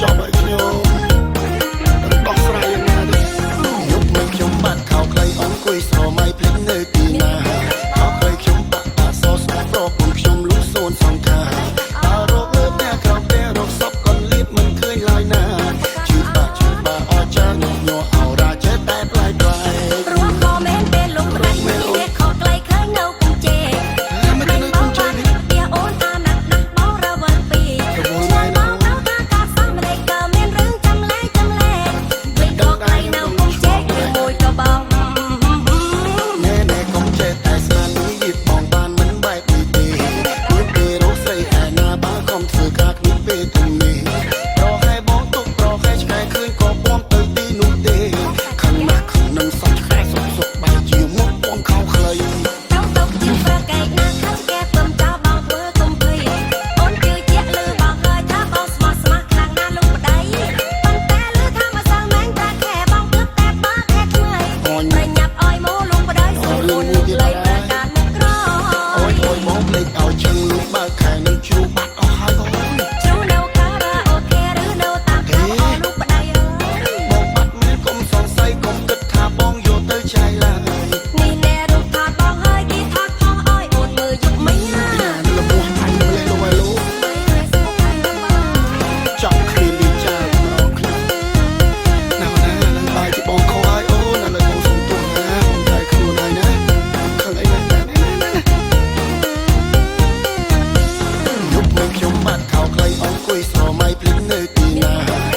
ចប់ឲ្យខ្ញុំដោះស្រាយយ៉ាងណាទេយប់មិនខ្ញុំបាត់ខោខ្លីអង្គុយស្រមៃភ្លេចនៅទីណាខោខ្លីខ្ញុំបាក់បាក់សស្អាតប្រពន្ធខ្ញុំលុះសូនសង្ខាដើររកលើផ្ទះក្រោមផ្ទះរកសពក៏លៀបមិនឃើញឡើយណាជឿបាក់អរចាញ់ញ័រអោរាចេះតែប្លែកប្លែកព្រោះក៏មែនពេលលំរៃវាខកខ្លីឃើញនៅគុំជេមិននៅគុំជេវាអូនអាណាស់ណាស់បងរវល់ពីឆ្លងបងទៅថាកាសសម្លេចក៏មានរឿងចាំលែងវិញក៏ខ្លីនៅគុំជេមួយក៏បងណែកុំចេះតែស្មាននេះវាបងបានមិនបែបនេះទេពេលពេលរស់ស្រីឯណាបើកុំធ្វើការគ្នាពេលទំនេរប្រហែលបងទុកប្រហែលឆ្កែឃើញក៏បងទៅទីនោះទេខឹងណាស់ខឹងនឹងសាច់ឆ្កែសុកបែរជាមកបងខោខ្លីទៅជាប្រកែកណាស់ថាឆ្កែពំចោលបងធ្វើគុំភ័យអូនជឿជាក់លឺបងហើយថាបងស្មោះស្ម័គ្រខ្លាំងណាស់លោកប្តីប៉ុន្តែលឺថាមកសើមែងតែខែបងគឹបតែបើខែថ្មីប្រញាប់ឲ្យមកលោកប្តីសុំអូនលោកលេងតែការនឹកក្រអូយមកភ្លេចឲ្យឈឹងលោកបើខែនឹងជ្រូបាត់អស់ហើយអូនជ្រូនៅការ៉ាអូខេឬនៅតាមខេត្តអស់លោកប្តីអើយបងបាត់មានកុំសង្ស័យកុំគិតថាបងយកទៅចែកឡើយនេះណែរូបថតបងហើយគេថតផុសឲ្យអូនមើលយកមិញណាលពោះអញម្លេះលោកឲ្យលោកចង់គ្មានវិចារម្ដងខ្លះណាឡើងបាយទីបងខោឲ្យអូនឥឡូវបងសុំទោសណាបងតែខ្លួនហើយណាខឹងអីណាយប់មកខ្ញុំបាត់ខោខ្លីអង្គុយស្រមៃភ្លេចនៅទីណា